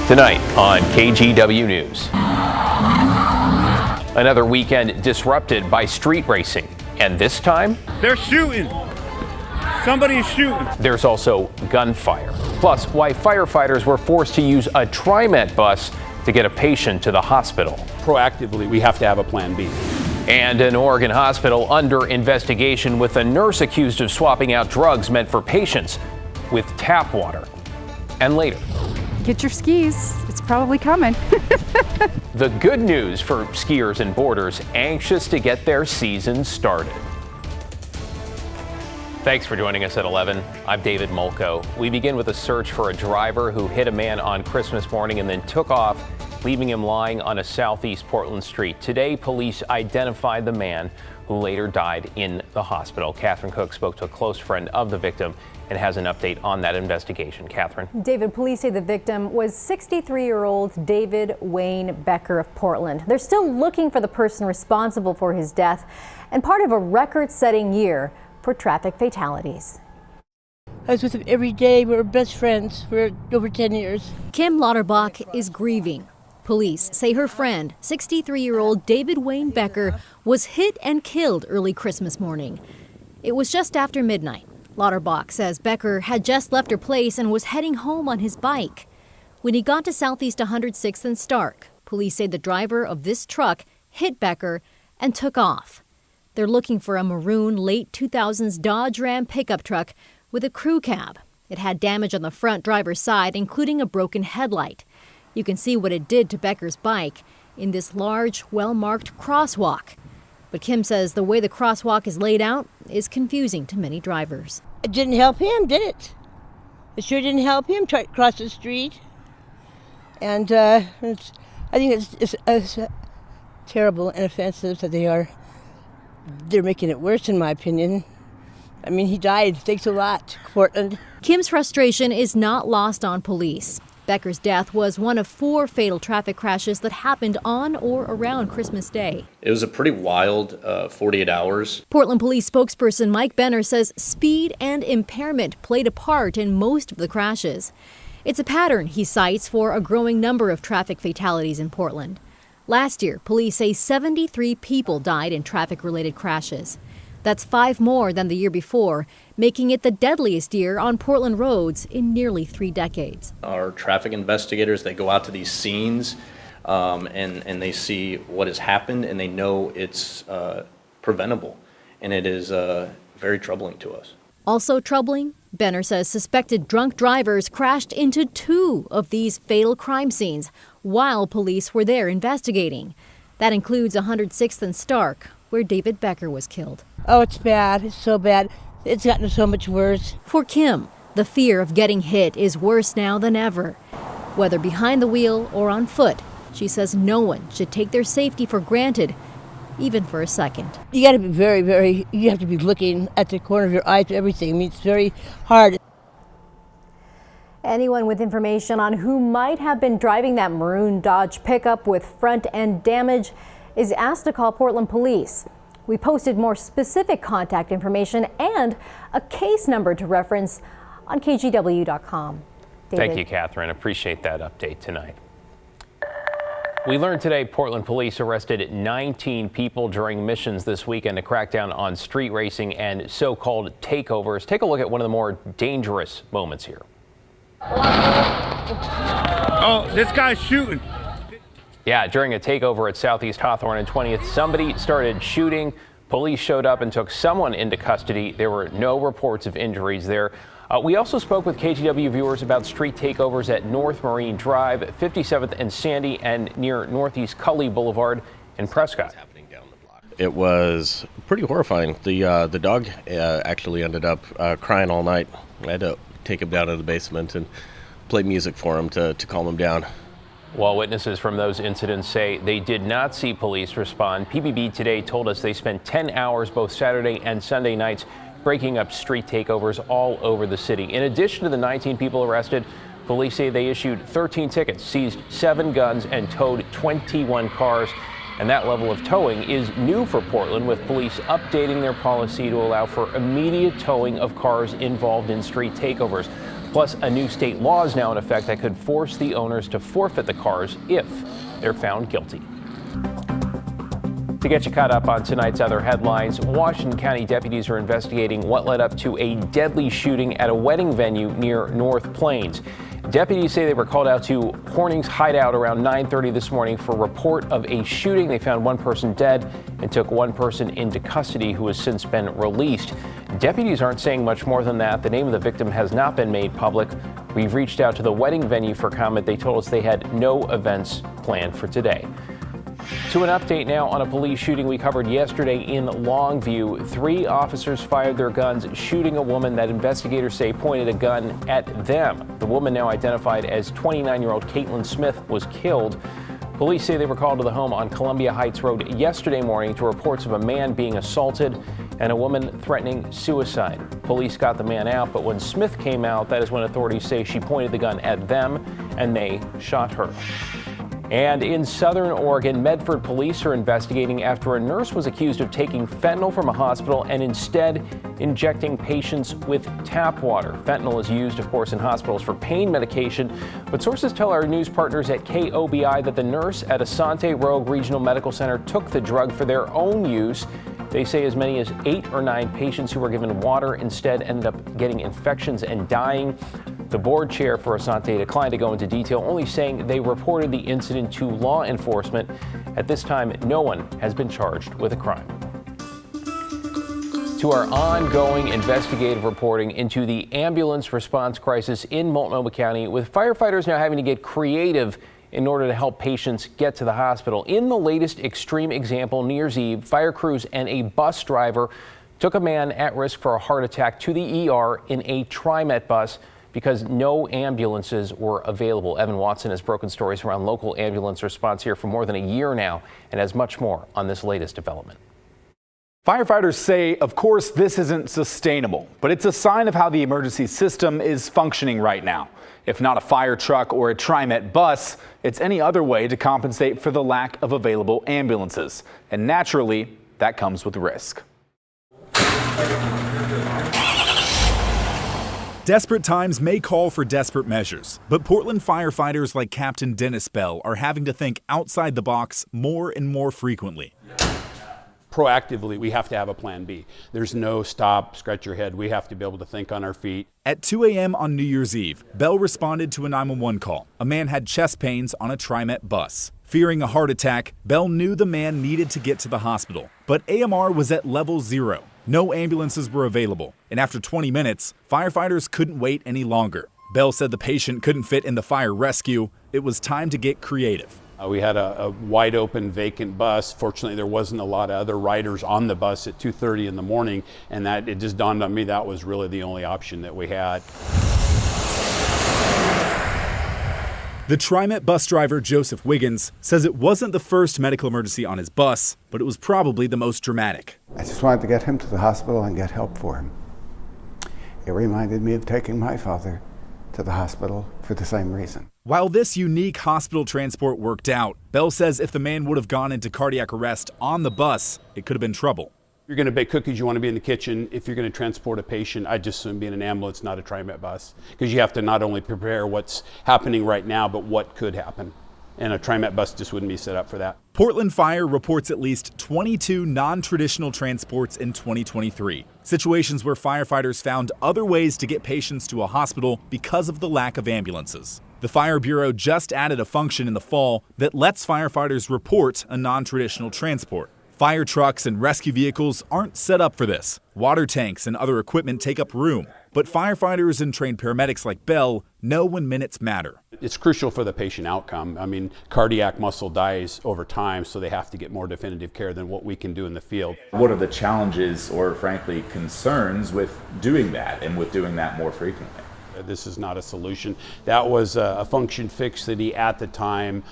Tonight on KGW News. Another weekend disrupted by street racing, and this time they're shooting. Somebody's shooting. There's also gunfire. Plus, why firefighters were forced to use a Triat bus to get a patient to the hospital. Proactively, we have to have a plan B. And an Oregon hospital under investigation with a nurse accused of swapping out drugs meant for patients with tap water. And later, get your skis. It's probably coming. the good news for skiers and boarders anxious to get their season started. Thanks for joining us at 11. I'm David Molko. We begin with a search for a driver who hit a man on Christmas morning and then took off, leaving him lying on a southeast Portland street. Today, police identified the man who later died in the hospital. Catherine Cook spoke to a close friend of the victim and has an update on that investigation. Catherine. David, police say the victim was 63-year-old David Wayne Becker of Portland. They're still looking for the person responsible for his death and part of a record-setting year for traffic fatalities. I was with him every day. We were best friends for over 10 years. Kim Lauterbach is grieving. Police say her friend, 63-year-old David Wayne Becker, was hit and killed early Christmas morning. It was just after midnight. Lauterbach says Becker had just left her place and was heading home on his bike. When he got to Southeast 106th and Stark, police say the driver of this truck hit Becker and took off. They're looking for a maroon late 2000s Dodge Ram pickup truck with a crew cab. It had damage on the front driver's side, including a broken headlight. You can see what it did to Becker's bike in this large, well-marked crosswalk. But Kim says the way the crosswalk is laid out is confusing to many drivers. It didn't help him, did it? It sure didn't help him try to cross the street. And I think it's terrible and offensive that they're making it worse, in my opinion. I mean, he died. Thanks a lot, Portland. Kim's frustration is not lost on police. Becker's death was one of 4 fatal traffic crashes that happened on or around Christmas Day. It was a pretty wild 48 hours. Portland Police spokesperson Mike Benner says speed and impairment played a part in most of the crashes. It's a pattern he cites for a growing number of traffic fatalities in Portland. Last year, police say 73 people died in traffic-related crashes. That's 5 more than the year before, making it the deadliest year on Portland roads in nearly 3 decades. Our traffic investigators, they go out to these scenes and they see what has happened, and they know it's preventable. And it is very troubling to us. Also troubling, Benner says suspected drunk drivers crashed into 2 of these fatal crime scenes while police were there investigating. That includes 106th and Stark, where David Becker was killed. Oh, it's bad. It's so bad. It's gotten so much worse. For Kim, the fear of getting hit is worse now than ever. Whether behind the wheel or on foot, she says no one should take their safety for granted, even for a second. You got to be you have to be looking at the corner of your eye to everything. I mean, it's very hard. Anyone with information on who might have been driving that maroon Dodge pickup with front end damage is asked to call Portland Police. We posted more specific contact information and a case number to reference on KGW.com. Thank you, Catherine. Appreciate that update tonight. We learned today Portland police arrested 19 people during missions this weekend to crack down on street racing and so-called takeovers. Take a look at one of the more dangerous moments here. Oh, this guy's shooting. Yeah, during a takeover at Southeast Hawthorne and 20th, somebody started shooting. Police showed up and took someone into custody. There were no reports of injuries there. We also spoke with KGW viewers about street takeovers at North Marine Drive, 57th and Sandy, and near Northeast Cully Boulevard in Prescott. It was pretty horrifying. The dog actually ended up crying all night. I had to take him down to the basement and play music for him to calm him down. While witnesses from those incidents say they did not see police respond, PBB today told us they spent 10 hours both Saturday and Sunday nights breaking up street takeovers all over the city. In addition to the 19 people arrested, police say they issued 13 tickets, seized 7 guns, and towed 21 cars. And that level of towing is new for Portland, with police updating their policy to allow for immediate towing of cars involved in street takeovers. Plus, a new state law is now in effect that could force the owners to forfeit the cars if they're found guilty. To get you caught up on tonight's other headlines, Washington County deputies are investigating what led up to a deadly shooting at a wedding venue near North Plains. Deputies say they were called out to Horning's hideout around 9:30 this morning for a report of a shooting. They found one person dead and took one person into custody who has since been released. Deputies aren't saying much more than that. The name of the victim has not been made public. We've reached out to the wedding venue for comment. They told us they had no events planned for today. To an update now on a police shooting we covered yesterday in Longview. 3 officers fired their guns, shooting a woman that investigators say pointed a gun at them. The woman, now identified as 29-year-old Caitlin Smith, was killed. Police say they were called to the home on Columbia Heights Road yesterday morning to reports of a man being assaulted and a woman threatening suicide. Police got the man out, but when Smith came out, that is when authorities say she pointed the gun at them and they shot her. And in Southern Oregon, Medford police are investigating after a nurse was accused of taking fentanyl from a hospital and instead injecting patients with tap water. Fentanyl is used, of course, in hospitals for pain medication, but sources tell our news partners at KOBI that the nurse at Asante Rogue Regional Medical Center took the drug for their own use. They say as many as 8 or 9 patients who were given water instead ended up getting infections and dying. The board chair for Asante declined to go into detail, only saying they reported the incident to law enforcement. At this time, no one has been charged with a crime. To our ongoing investigative reporting into the ambulance response crisis in Multnomah County, with firefighters now having to get creative in order to help patients get to the hospital. In the latest extreme example, New Year's Eve, fire crews and a bus driver took a man at risk for a heart attack to the ER in a TriMet bus because no ambulances were available. Evan Watson has broken stories around local ambulance response here for more than a year now and has much more on this latest development. Firefighters say, of course, this isn't sustainable, but it's a sign of how the emergency system is functioning right now. If not a fire truck or a TriMet bus, it's any other way to compensate for the lack of available ambulances. And naturally, that comes with risk. Desperate times may call for desperate measures, but Portland firefighters like Captain Dennis Bell are having to think outside the box more and more frequently. Proactively, we have to have a plan B. There's no stop, scratch your head. We have to be able to think on our feet. At 2 a.m. on New Year's Eve, Bell responded to a 911 call. A man had chest pains on a TriMet bus. Fearing a heart attack, Bell knew the man needed to get to the hospital, but AMR was at level 0. No ambulances were available, and after 20 minutes, firefighters couldn't wait any longer. Bell said the patient couldn't fit in the fire rescue. It was time to get creative. We had a wide open vacant bus. Fortunately, there wasn't a lot of other riders on the bus at 2:30 in the morning, and that it just dawned on me that was really the only option that we had. The TriMet bus driver, Joseph Wiggins, says it wasn't the first medical emergency on his bus, but it was probably the most dramatic. I just wanted to get him to the hospital and get help for him. It reminded me of taking my father to the hospital for the same reason. While this unique hospital transport worked out, Bell says if the man would have gone into cardiac arrest on the bus, it could have been trouble. If you're going to bake cookies, you want to be in the kitchen. If you're going to transport a patient, I'd just assume be in an ambulance, not a TriMet bus, because you have to not only prepare what's happening right now, but what could happen. And a TriMet bus just wouldn't be set up for that. Portland Fire reports at least 22 non-traditional transports in 2023. Situations where firefighters found other ways to get patients to a hospital because of the lack of ambulances. The Fire Bureau just added a function in the fall that lets firefighters report a non-traditional transport. Fire trucks and rescue vehicles aren't set up for this. Water tanks and other equipment take up room. But firefighters and trained paramedics like Bell know when minutes matter. It's crucial for the patient outcome. I mean, cardiac muscle dies over time, so they have to get more definitive care than what we can do in the field. What are the challenges or, frankly, concerns with doing that and with doing that more frequently? This is not a solution. That was a function fixity at the time.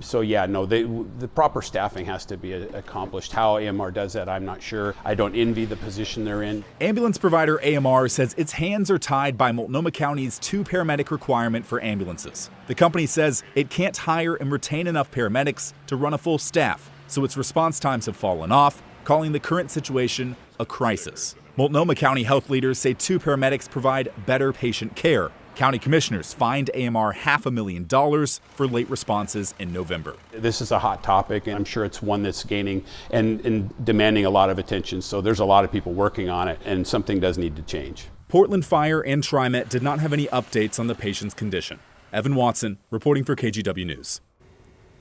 So yeah, no, the proper staffing has to be accomplished. How AMR does that, I'm not sure. I don't envy the position they're in. Ambulance provider AMR says its hands are tied by Multnomah County's 2 paramedic requirement for ambulances. The company says it can't hire and retain enough paramedics to run a full staff, so its response times have fallen off, calling the current situation a crisis. Multnomah County health leaders say 2 paramedics provide better patient care. County commissioners fined AMR $500,000 for late responses in November. This is a hot topic, and I'm sure it's one that's gaining and demanding a lot of attention. So there's a lot of people working on it, and something does need to change. Portland Fire and TriMet did not have any updates on the patient's condition. Evan Watson reporting for KGW News.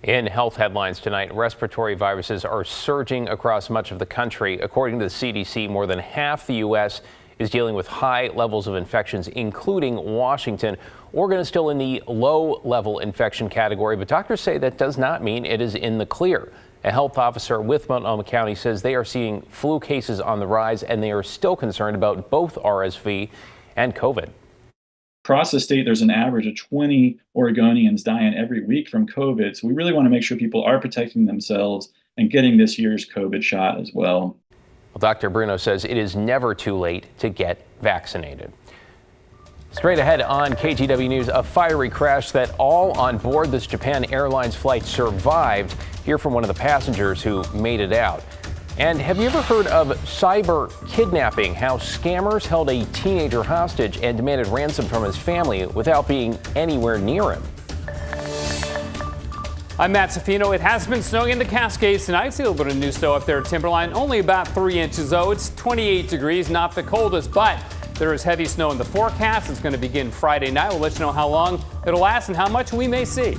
In health headlines tonight, respiratory viruses are surging across much of the country. According to the CDC, more than half the U.S. is dealing with high levels of infections, including Washington. Oregon is still in the low-level infection category, but doctors say that does not mean it is in the clear. A health officer with Multnomah County says they are seeing flu cases on the rise, and they are still concerned about both RSV and COVID. Across the state, there's an average of 20 Oregonians dying every week from COVID. So we really want to make sure people are protecting themselves and getting this year's COVID shot as well. Well, Dr. Bruno says it is never too late to get vaccinated. Straight ahead on KGW News, a fiery crash that all on board this Japan Airlines flight survived. Hear from one of the passengers who made it out. And have you ever heard of cyber kidnapping? How scammers held a teenager hostage and demanded ransom from his family without being anywhere near him. I'm Matt Safino. It has been snowing in the Cascades tonight. See a little bit of new snow up there at Timberline. Only about 3 inches though. It's 28 degrees, not the coldest, but there is heavy snow in the forecast. It's going to begin Friday night. We'll let you know how long it'll last and how much we may see.